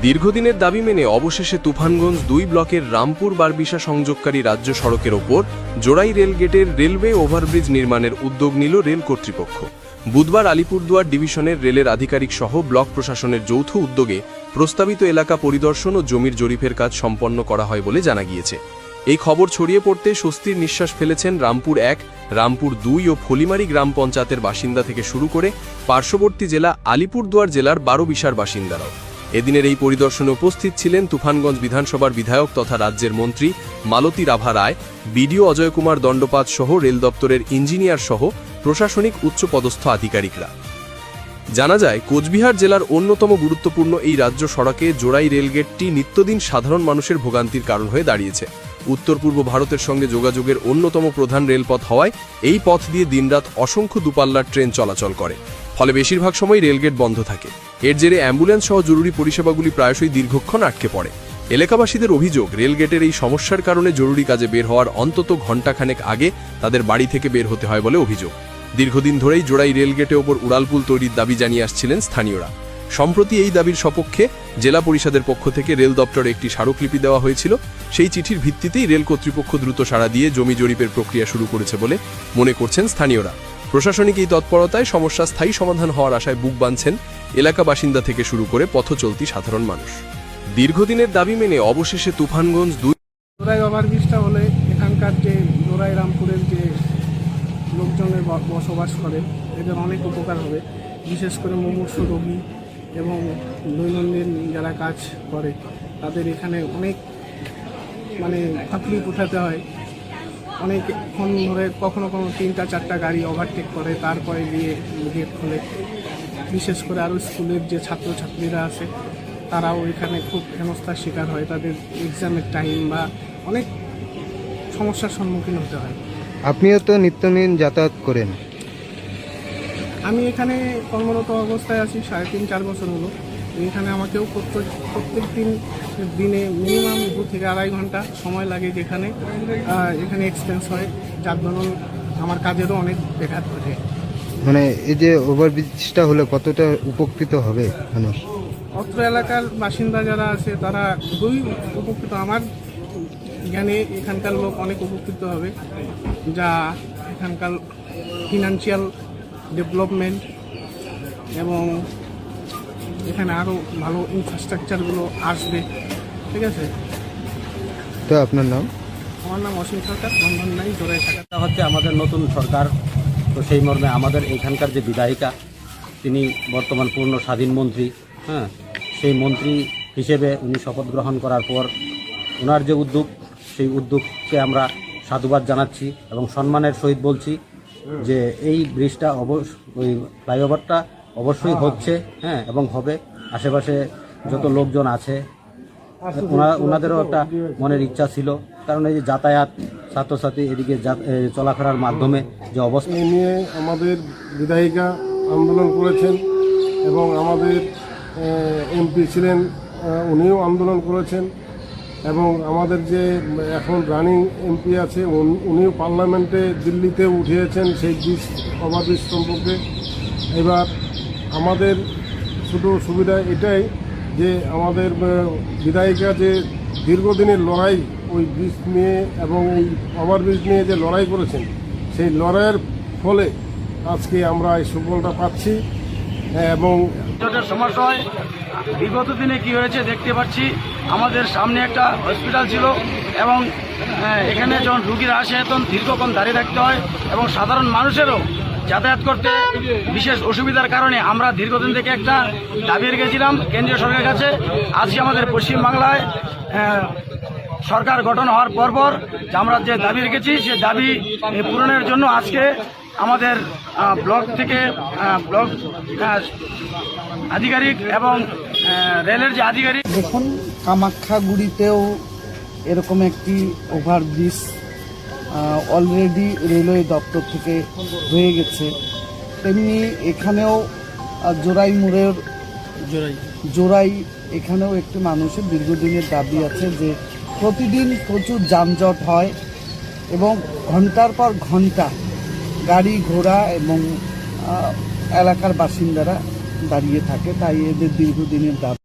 দীর্ঘদিনের দাবি মেনে অবশেষে তুফানগঞ্জ ২ ব্লকের রামপুর বারবিশা সংযোগকারী রাজ্য সড়কের ওপর জোড়াই রেলগেটের রেলওয়ে ওভারব্রিজ নির্মাণের উদ্যোগ নিল রেল কর্তৃপক্ষ। বুধবার আলিপুরদুয়ার ডিভিশনের রেলের আধিকারিক সহ ব্লক প্রশাসনের যৌথ উদ্যোগে প্রস্তাবিত এলাকা পরিদর্শন ও জমির জরিপের কাজ সম্পন্ন করা হয় বলে জানা গিয়েছে। এই খবর ছড়িয়ে পড়তে স্বস্তির নিঃশ্বাস ফেলেছেন রামপুর ১, রামপুর ২ ও ফলিমারি গ্রাম পঞ্চায়েতের বাসিন্দা থেকে শুরু করে পার্শ্ববর্তী জেলা আলিপুরদুয়ার জেলার বারোবিশার বাসিন্দারাও। এদিনের এই পরিদর্শনে উপস্থিত ছিলেন তুফানগঞ্জ বিধানসভার বিধায়ক তথা রাজ্যের মন্ত্রী মালতী রাভা রায়, বিডিও অজয় কুমার দণ্ডপাত সহ রেল দপ্তরের ইঞ্জিনিয়ার সহ প্রশাসনিক উচ্চপদস্থ আধিকারিকরা। জানা যায়, কোচবিহার জেলার অন্যতম গুরুত্বপূর্ণ এই রাজ্য সড়কে জোড়াই রেলগেটটি নিত্যদিন সাধারণ মানুষের ভোগান্তির কারণ হয়ে দাঁড়িয়েছে। উত্তর পূর্ব ভারতের সঙ্গে যোগাযোগের অন্যতম প্রধান রেলপথ হওয়ায় এই পথ দিয়ে দিনরাত অসংখ্য দূরপাল্লার ট্রেন চলাচল করে, ফলে বেশিরভাগ সময় রেলগেট বন্ধ থাকে। এর জেরে অ্যাম্বুলেন্স সহ জরুরি পরিষেবাগুলি প্রায়শই দীর্ঘক্ষণ আটকে পড়ে। এলাকাবাসীদের অভিযোগ, রেলগেটের এই সমস্যার কারণে জরুরি কাজে বের হওয়ার অন্তত ঘণ্টাখানেক আগে তাদের বাড়ি থেকে বের হতে হয় বলে অভিযোগ। দীর্ঘদিন ধরেই জোড়াই রেলগেটে ওপর উড়ালপুল তৈরির দাবি জানিয়ে আসছিলেন স্থানীয়রা। সম্প্রতি এই দাবির সপক্ষে জেলা পরিষদের পক্ষ থেকে রেল দপ্তরে একটি স্মারকলিপি দেওয়া হয়েছিল। সেই চিঠির ভিত্তিতেই রেল কর্তৃপক্ষ দ্রুত সাড়া দিয়ে জমি জরিপের প্রক্রিয়া শুরু করেছে বলে মনে করছেন স্থানীয়রা। প্রশাসনিক এই তৎপরতায় সমস্যা স্থায়ী সমাধান হওয়ার আশায় বুক বাঁধছেন এলাকা বাসিন্দা থেকে শুরু করে পথচলতি সাধারণ মানুষ। দীর্ঘদিনের দাবি মেনে অবশেষে তুফানগঞ্জ ২ জোড়াই ওভারব্রিজটা হলে এখানকার যে জোড়াই রামপুরের যে লোকজনের বসবাস করে এদের অনেক উপকার হবে। বিশেষ করে মুমূর্ষু রোগী এবং দৈনন্দিন যারা কাজ করে তাদের এখানে অনেক তকলিফ উঠাতে হয়। অনেকক্ষণ ধরে কখনো ৩টা-৪টা গাড়ি ওভারটেক করে, তারপরে গিয়ে গেট খোলে। বিশেষ করে আরও স্কুলের যে ছাত্রছাত্রীরা আছে তারাও এখানে খুব হেনস্থার শিকার হয়। তাদের এক্সামের টাইম বা অনেক সমস্যার সম্মুখীন হতে হয়। আপনিও তো নিত্যদিন যাতায়াত করেন। আমি এখানে কর্মরত অবস্থায় আছি ৩.৫-৪ বছর হলো। এখানে আমাকেও প্রত্যেক দিনে মিনিমাম ২ থেকে ২.৫ ঘন্টা সময় লাগে, যেখানে এখানে এক্সপেন্স হয়, যার দরুন আমার কাজেরও অনেক ব্যাঘাত ঘটে। এই যে ওভারব্রিজটা হলে কতটা উপকৃত হবে মানুষ? অত্র এলাকার বাসিন্দা যারা আছে তারা খুবই উপকৃত। আমার জ্ঞানে এখানকার লোক অনেক উপকৃত হবে, যা এখানকার ফিনান্সিয়াল ডেভেলপমেন্ট এবং এখানে আরও ভালো ইনফ্রাস্ট্রাকচারগুলো আসবে। ঠিক আছে। তো আপনার নাম? আমার নাম অসীম সরকার, বন্ধন নাই জোড়াই থাকা হচ্ছে আমাদের নতুন সরকার। তো সেই মর্মে আমাদের এইখানকার যে বিধায়িকা, তিনি বর্তমান পূর্ণ স্বাধীন মন্ত্রী। সেই মন্ত্রী হিসেবে উনি শপথ গ্রহণ করার পর ওনার যে উদ্যোগ, সেই উদ্যোগকে আমরা সাধুবাদ জানাচ্ছি এবং সম্মানের সহিত বলছি যে এই ব্রিজটা ওই ফ্লাইওভারটা অবশ্যই হচ্ছে, এবং হবে। আশেপাশে যত লোকজন আছে ওনাদেরও একটা মনের ইচ্ছা ছিল, কারণ এই যে যাতায়াত, ছাত্রছাত্রী এদিকে চলাফেরার মাধ্যমে যে অবস্থা নিয়ে আমাদের বিধায়িকা আন্দোলন করেছেন এবং আমাদের এমপি ছিলেন, উনিও আন্দোলন করেছেন এবং আমাদের যে এখন রানিং এমপি আছে উনিও পার্লামেন্টে দিল্লিতে উঠিয়েছেন সেই ওভারব্রিজ সম্পর্কে। এবার আমাদের শুধু সুবিধা এটাই যে আমাদের বিধায়িকা যে দীর্ঘদিনের লড়াই ওই ব্রিজ নিয়ে এবং এই ওভারব্রিজ নিয়ে যে লড়াই করেছেন, সেই লড়াইয়ের ফলে আজকে আমরা এই সুফলটা পাচ্ছি। এবং সমস্যায় বিগত দিনে কি হয়েছে দেখতে পাচ্ছি, আমাদের সামনে একটা হসপিটাল ছিল এবং এখানে যখন রুগীরা আসে তখন দীর্ঘক্ষণ দাঁড়িয়ে থাকতে হয় এবং সাধারণ মানুষেরও যাতায়াত করতে বিশেষ অসুবিধার কারণে আমরা দীর্ঘদিন থেকে একটা দাবি রেখেছিলাম কেন্দ্রীয় সরকারের কাছে। আজকে আমাদের পশ্চিমবাংলায় সরকার গঠন হওয়ার পরপর আমরা যে দাবি রেখেছি সে দাবি পূরণের জন্য আজকে আমাদের ব্লক থেকে ব্লক আধিকারিক এবং রেলের যে আধিকারিক। দেখুন, কামাখ্যাগুড়িতেও এরকম একটি ওভারব্রিজ অলরেডি রেলওয়ে দপ্তর থেকে হয়ে গেছে, তেমনি এখানেও জোড়াই এখানেও একটি মানুষের দীর্ঘদিনের দাবি আছে যে প্রতিদিন প্রচুর যানজট হয় এবং ঘন্টার পর ঘন্টা গাড়ি ঘোড়া এবং এলাকার বাসিন্দারা দাঁড়িয়ে থাকে, তাই এদের দীর্ঘদিনের দাবি।